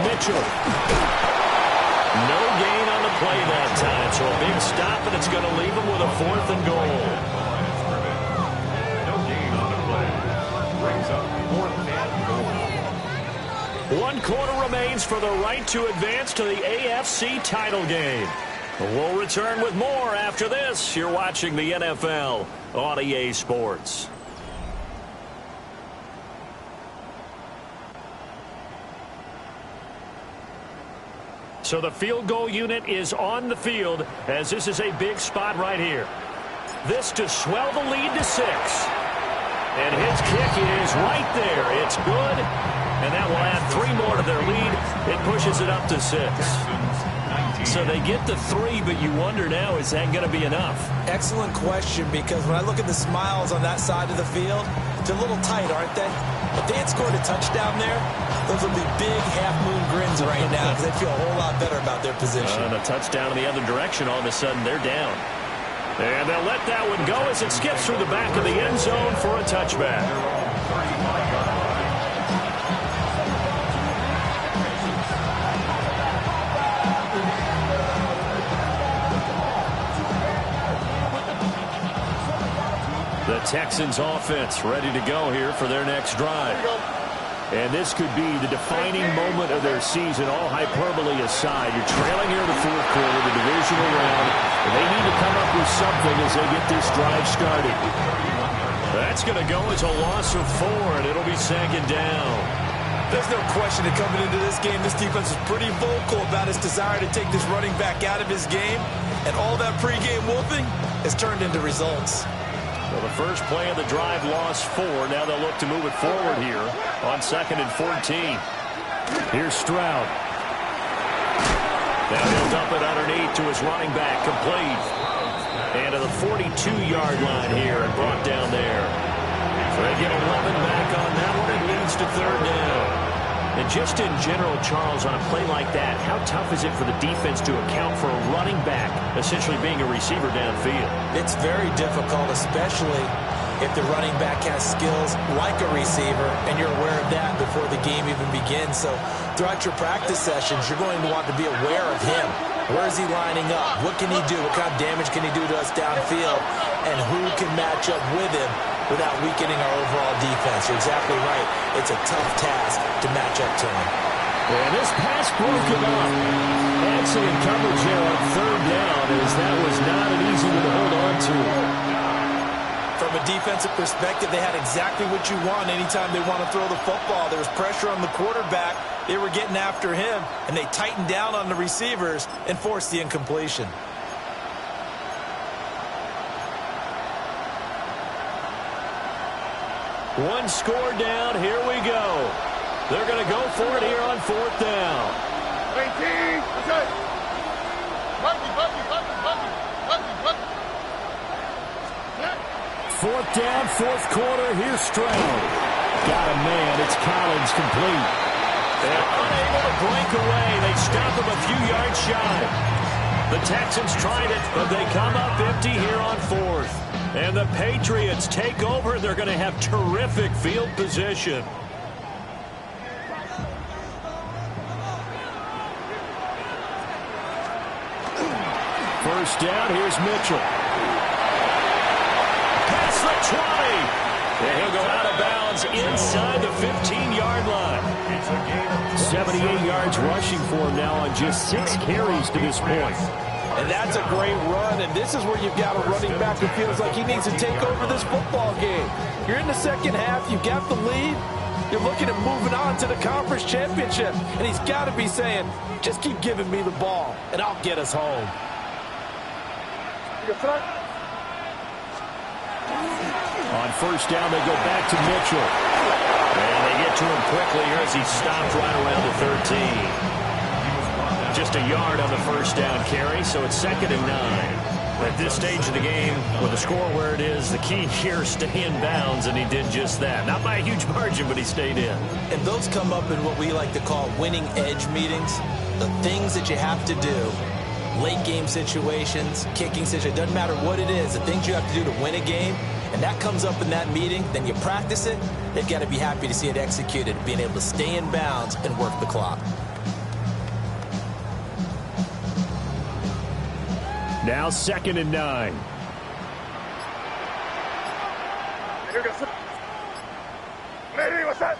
Mitchell. No gain on the play that time, so a big stop, and it's going to leave him with a 4th and goal. No gain on the play. Brings up 4th and goal. 1 quarter remains for the right to advance to the AFC title game. We'll return with more after this. You're watching the NFL on EA Sports. So the field goal unit is on the field as this is a big spot right here. This to swell the lead to 6. And his kick is right there. It's good. And that will add 3 more to their lead. It pushes it up to 6. So they get the 3, but you wonder now, is that going to be enough? Excellent question, because when I look at the smiles on that side of the field, they're a little tight, aren't they? If they had scored a touchdown there, those would be big half-moon grins right now because they'd feel a whole lot better about their position. And a touchdown in the other direction, all of a sudden they're down. And they'll let that one go as it skips through the back of the end zone for a touchback. The Texans offense ready to go here for their next drive. And this could be the defining moment of their season, all hyperbole aside. You're trailing here in the 4th quarter, the divisional round, and they need to come up with something as they get this drive started. That's going to go as a loss of 4, and it'll be 2nd down. There's no question that coming into this game, this defense is pretty vocal about its desire to take this running back out of his game, and all that pregame wolfing has turned into results. Well, the first play of the drive lost 4. Now they'll look to move it forward here on 2nd and 14. Here's Stroud. Now he'll dump it underneath to his running back, complete. And to the 42-yard line here and brought down there. So they get 11 back on that one. It leads to 3rd down. And just in general, Charles, on a play like that, how tough is it for the defense to account for a running back essentially being a receiver downfield? It's very difficult, especially if the running back has skills like a receiver, and you're aware of that before the game even begins. So throughout your practice sessions, you're going to want to be aware of him. Where is he lining up? What can he do? What kind of damage can he do to us downfield? And who can match up with him without weakening our overall defense? You're exactly right. It's a tough task to match up to him. And this pass broken up. Excellent coverage there on third down, as that was not an easy one to hold on to. From a defensive perspective, they had exactly what you want anytime they want to throw the football. There was pressure on the quarterback. They were getting after him, and they tightened down on the receivers and forced the incompletion. One score down. Here we go. They're going to go for it here on fourth down. 18, okay. Fourth down, fourth quarter. Here's Stroud. Got a man. It's Collins complete. They're unable to break away. They stop him a few yards shy. The Texans tried it, but they come up empty here on fourth. And the Patriots take over. They're going to have terrific field position. First down, here's Mitchell. Past the 20. And he'll go out of bounds inside the 15-yard line. 78 yards rushing for him now on just 6 carries to this point. And that's a great run, and this is where you've got a running back who feels like he needs to take over this football game. You're in the second half, you've got the lead, you're looking at moving on to the conference championship, and he's got to be saying, just keep giving me the ball, and I'll get us home. On first down, they go back to Mitchell. And they get to him quickly here as he stopped right around the 13. Just a yard on the first down carry, so it's 2nd and 9. At this stage of the game, with the score where it is, the key here is stay in bounds, and he did just that. Not by a huge margin, but he stayed in. And those come up in what we like to call winning edge meetings. The things that you have to do, late game situations, kicking situations, doesn't matter what it is, the things you have to do to win a game, and that comes up in that meeting, then you practice it, they've got to be happy to see it executed, being able to stay in bounds and work the clock. Now 2nd and 9. What's that?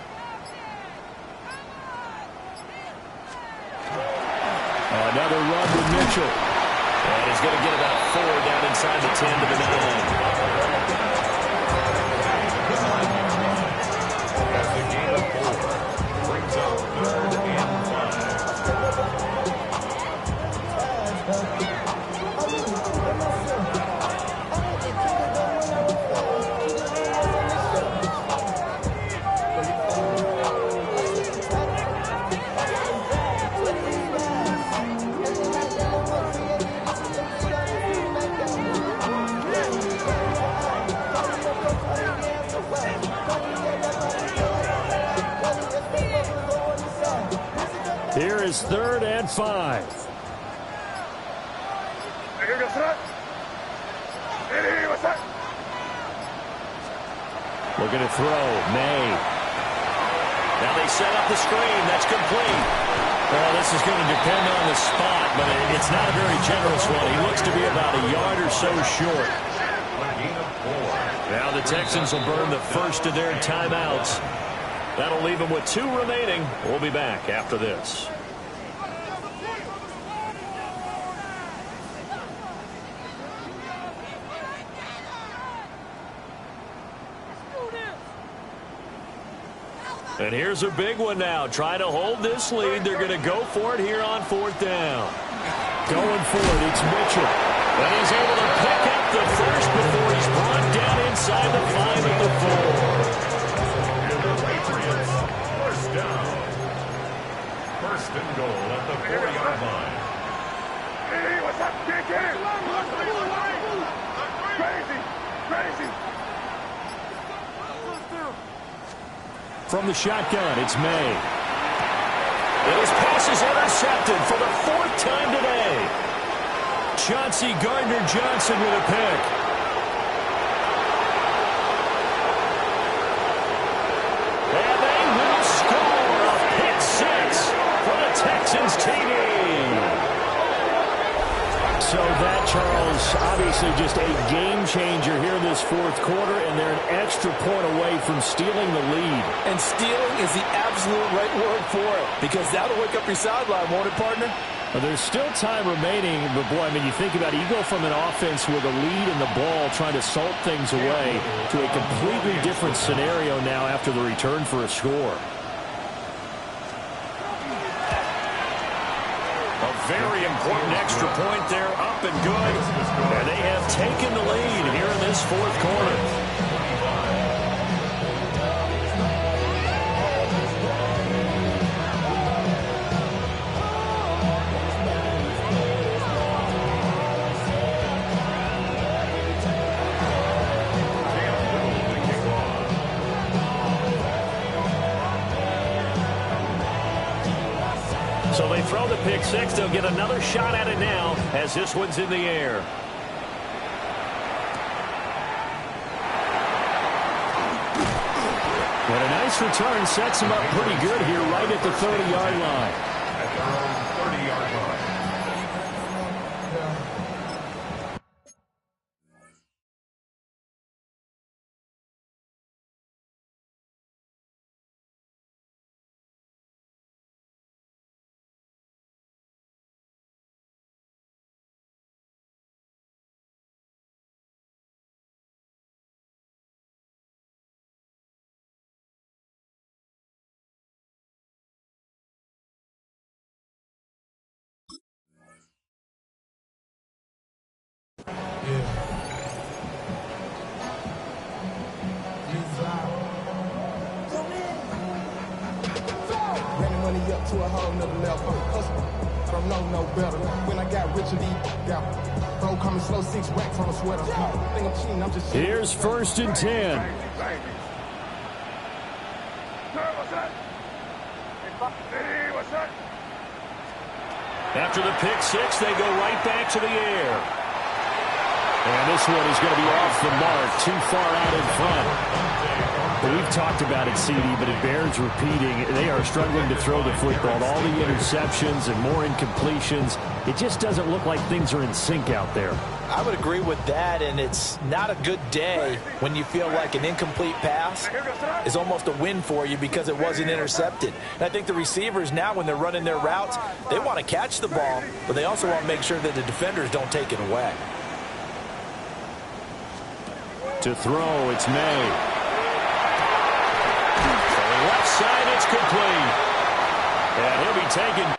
Another run with Mitchell. And he's going to get about 4 down inside the 10 to the 9. As the game of 4 brings up 3rd and 5. Here is 3rd and 5. Looking to throw. May. Now they set up the screen. That's complete. Well, this is going to depend on the spot, but it's not a very generous one. He looks to be about a yard or so short. Now the Texans will burn the first of their timeouts. That'll leave them with 2 remaining. We'll be back after this. And here's a big one now. Trying to hold this lead. They're going to go for it here on 4th down. Going for it, it's Mitchell. And he's able to pick up the first before he's brought down inside the 5 at the 4. And the Patriots, first down. 1st and goal at the 4-yard line. Hey, what's up, kid? Crazy, crazy. From the shotgun, it's May. And his pass is intercepted for the 4th time today. Chauncey Gardner-Johnson with a pick. So that, Charles, obviously just a game changer here in this fourth quarter, and they're an extra point away from stealing the lead. And stealing is the absolute right word for it, because that'll wake up your sideline, won't it, partner? Well, there's still time remaining, but boy, I mean, you think about it, you go from an offense with a lead in the ball trying to salt things away to a completely different scenario now after the return for a score. A very important extra point there, up and good. And they have taken the lead here in this fourth quarter. So they throw the pick six. They'll get another shot at it now as this one's in the air. And a nice return sets him up pretty good here right at the 30-yard line. At their own 30-yard line. Money up to a whole nother level. I don't know no better. When I got rich and yeah. Bro, coming slow, 6 racks on a sweater. Think I'm cheating, I'm just Here's 1st and 10. After the pick six, they go right back to the air. And this one is going to be off the mark, too far out in front. We've talked about it, CD, but it bears repeating. They are struggling to throw the football. All the interceptions and more incompletions. It just doesn't look like things are in sync out there. I would agree with that, and it's not a good day when you feel like an incomplete pass is almost a win for you because it wasn't intercepted. And I think the receivers now, when they're running their routes, they want to catch the ball, but they also want to make sure that the defenders don't take it away. To throw, it's May. Left side, it's complete. And he'll be taken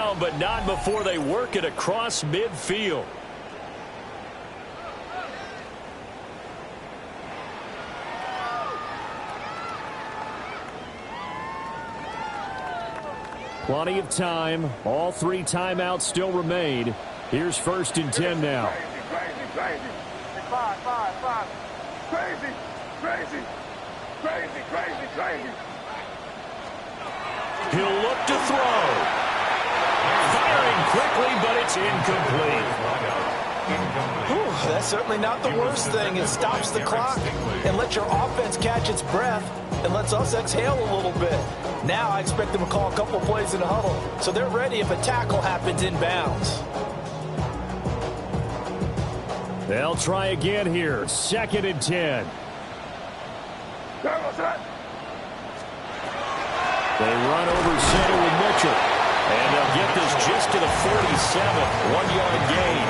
down, but not before they work it across midfield. Plenty of time. All 3 timeouts still remain. Here's 1st and 10 now. Crazy. 5. Crazy. He'll look to throw. Firing quickly, but it's incomplete. Whew, that's certainly not the worst thing. It stops the clock and lets your offense catch its breath and lets us exhale a little bit. Now I expect them to call a couple plays in the huddle, so they're ready if a tackle happens inbounds. They'll try again here. 2nd and 10. They run over center with Mitchell. And they'll get this just to the 47. 1-yard gain.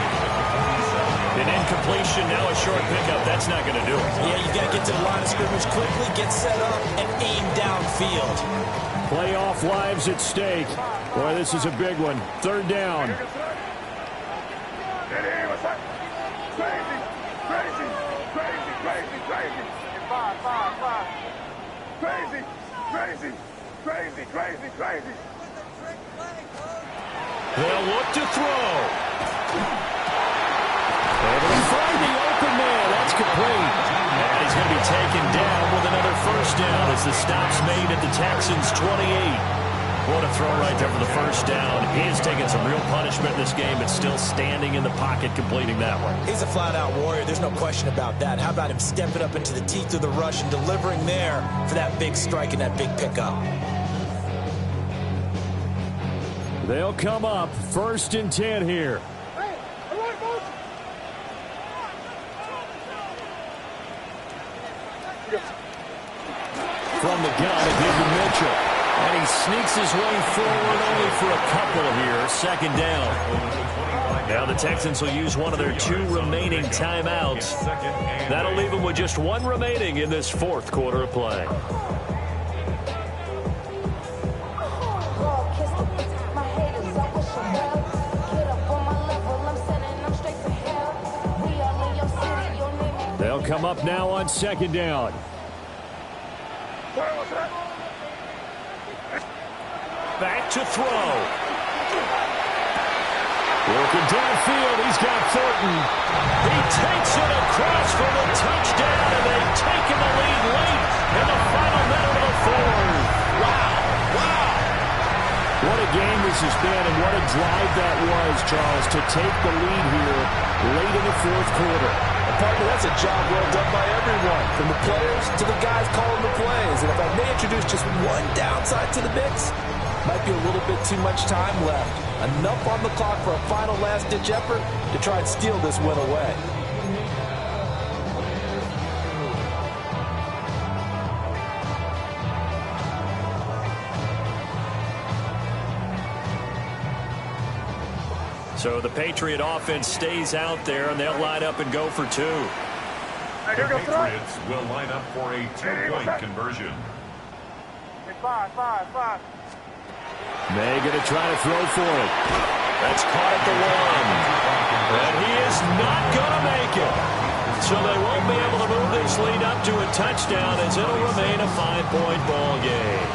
An incompletion, now a short pickup. That's not going to do it. Yeah, you got to get to the line of scrimmage quickly, get set up, and aim downfield. Playoff lives at stake. Boy, this is a big one. 3rd down. Crazy. They'll look to throw. And they find the open man. That's complete. And he's going to be taken down with another 1st down as the stop's made at the Texans' 28. What a throw right there for the 1st down. He has taken some real punishment in this game, but still standing in the pocket completing that one. He's a flat-out warrior. There's no question about that. How about him stepping up into the teeth of the rush and delivering there for that big strike and that big pickup? They'll come up 1st and 10 here. From the gun, it gives to Mitchell. And he sneaks his way forward only for a couple here. 2nd down. Now the Texans will use one of their 2 remaining timeouts. That'll leave them with just 1 remaining in this 4th quarter of play. They'll come up now on 2nd down. Back to throw. Working downfield, he's got Thornton. He takes it across for the touchdown, and they've taken the lead late in the final minute of the 4th. Wow. What a game this has been, and what a drive that was, Charles, to take the lead here late in the 4th quarter. Partner, that's a job well done by everyone, from the players to the guys calling the plays. And if I may introduce just one downside to the mix, might be a little bit too much time left. Enough on the clock for a final last-ditch effort to try and steal this win away. So the Patriot offense stays out there, and they'll line up and go for 2. The Patriots will line up for a 2-point conversion. 5. May going to try to throw for it. That's caught at the 1. And he is not going to make it. So they won't be able to move this lead up to a touchdown, as it'll remain a 5-point ball game.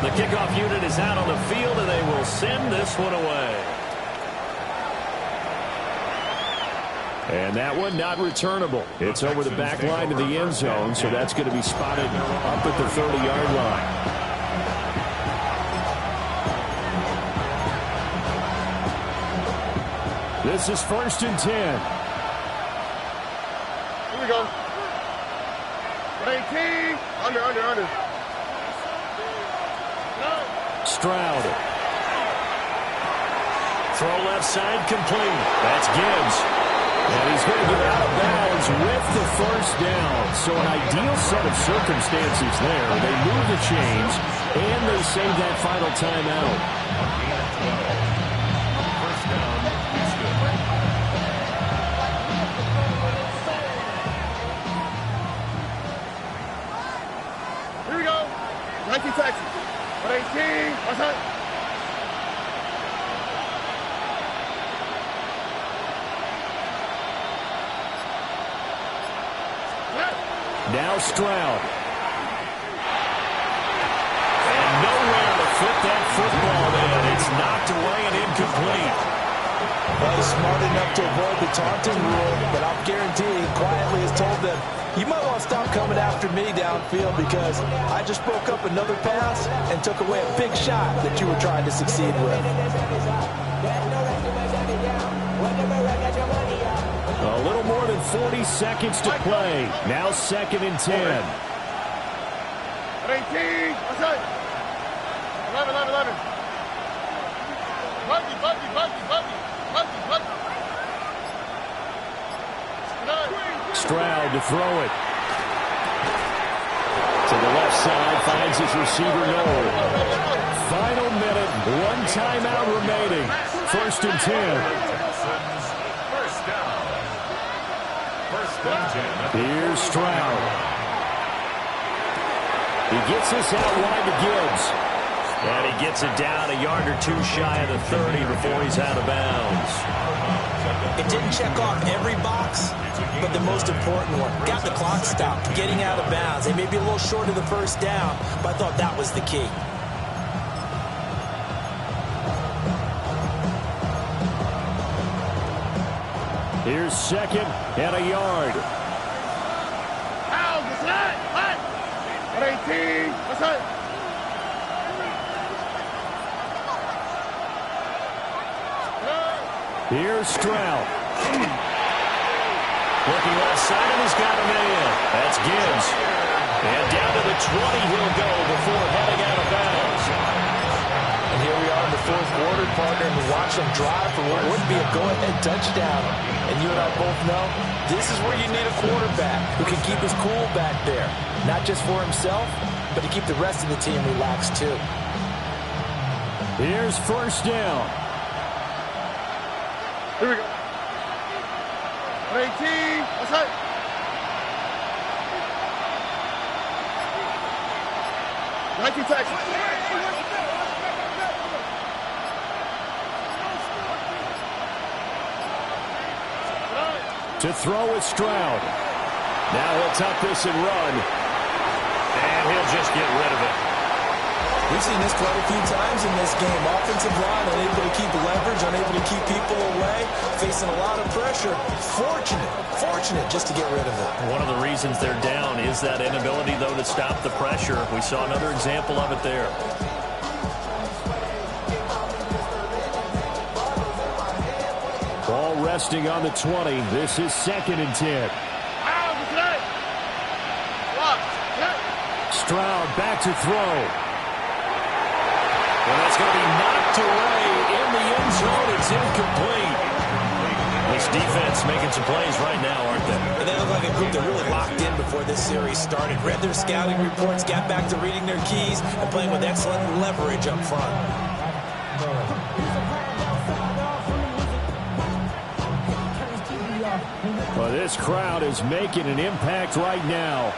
The kickoff unit is out on the field, and they will send this one away. And that one not returnable. It's over the back line of the end zone, so that's going to be spotted up at the 30-yard line. This is 1st and 10. Here we go. 18. Under. Stroud. Throw left side complete. That's Gibbs. And he's going to get out of bounds with the 1st down. So an ideal set of circumstances there. They move the chains, and they save that final timeout. Now Stroud. And nowhere to fit that football in. It's knocked away and incomplete. Well, he's smart enough to avoid the taunting rule, but I'll guarantee he quietly has told them, you might want to stop coming after me downfield because I just broke up another pass and took away a big shot that you were trying to succeed with. A little more than 40 seconds to play. Now 2nd and 10. 18. What's up? 11. Buggy. Stroud to throw it. To the left side, finds his receiver Noel. Final minute, 1 timeout remaining. 1st and 10. First down. 1st and 10. Here's Stroud. He gets this out wide to Gibbs. And he gets it down a yard or 2 shy of the 30 before he's out of bounds. It didn't check off every box, but the most important one. Got the clock stopped, getting out of bounds. They may be a little short of the 1st down, but I thought that was the key. Here's 2nd and a yard. How was that? What? 18. What's up? Here's Stroud. Looking left side, and he's got a man. That's Gibbs. And down to the 20 he'll go before heading out of bounds. And here we are in the 4th quarter, partner, and we watch them drive for what would be a go-ahead touchdown. And you and I both know this is where you need a quarterback who can keep his cool back there. Not just for himself, but to keep the rest of the team relaxed too. Here's 1st down. Here we go. 18. What's up? Texas. To throw with Stroud. Now he'll tuck this and run. And he'll just get rid of it. We've seen this quite a few times in this game. Offensive line unable to keep leverage, unable to keep people away, facing a lot of pressure. Fortunate just to get rid of it. One of the reasons they're down is that inability, though, to stop the pressure. We saw another example of it there. Ball resting on the 20. This is 2nd and 10. Stroud back to throw. And that's going to be knocked away in the end zone. It's incomplete. This defense making some plays right now, aren't they? And they look like a group that really locked in before this series started. Read their scouting reports, got back to reading their keys, and playing with excellent leverage up front. Well, this crowd is making an impact right now.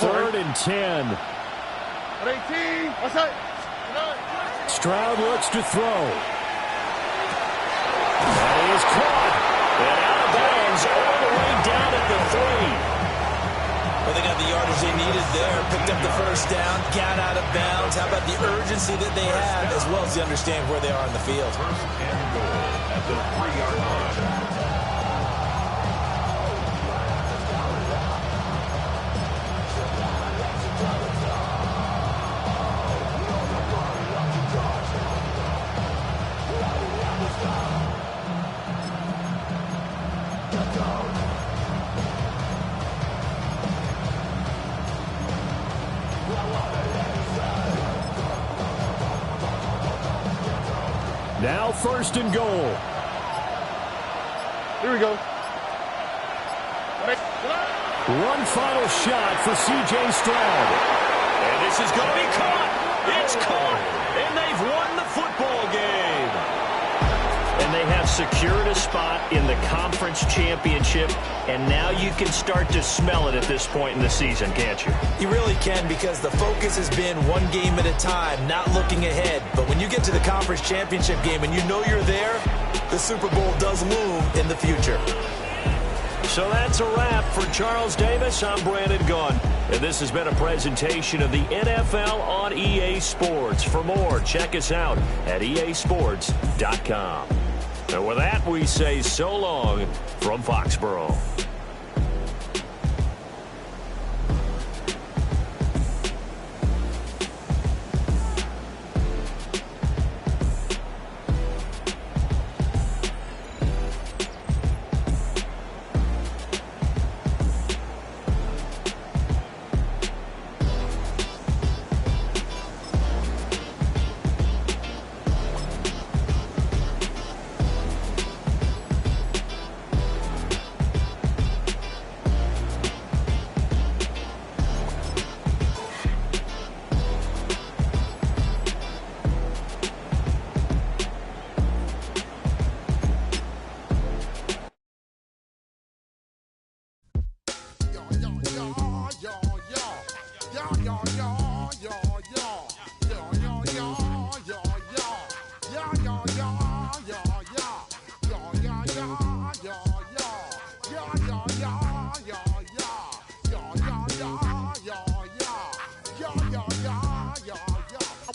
3rd and 10. 18. What's up? Stroud looks to throw. And he is caught. And out of bounds all the way down at the 3. Well, they got the yardage they needed there. Picked up the 1st down. Got out of bounds. How about the urgency that they had, as well as the understanding where they are in the field. 1st and goal at the 3-yard line. Now 1st and goal. Here we go. One final shot for C.J. Stroud. And this is going to be caught. It's caught. And they've won the football game. And they have secured a spot in the conference championship, and now you can start to smell it at this point in the season, can't you? You really can, because the focus has been one game at a time, not looking ahead. But when you get to the conference championship game and you know you're there, the Super Bowl does loom in the future. So that's a wrap for Charles Davis. I'm Brandon Gunn. And this has been a presentation of the NFL on EA Sports. For more, check us out at easports.com. And with that, we say so long from Foxborough.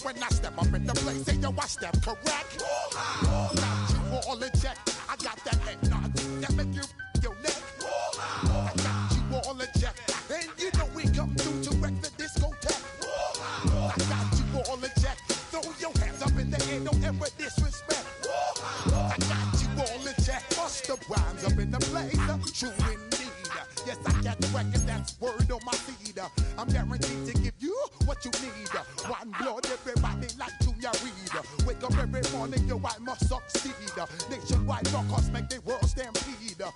When I step up in the place, say yo, I step correct. Got you all in check. I got that head nod that make you your neck. I got you all in check, and you know we come through to wreck the discotheque. I got you all in check. Throw your hands up in the air, don't ever disrespect. I got you all in check. Bust the rhymes up in the place, true indeed. Yes, I got the record, that's word on my seed. I'm guaranteed to give you what you need. One blood, everybody like Junior Reed. Wake up every morning, yo, I must succeed. Nationwide rockers make the world stand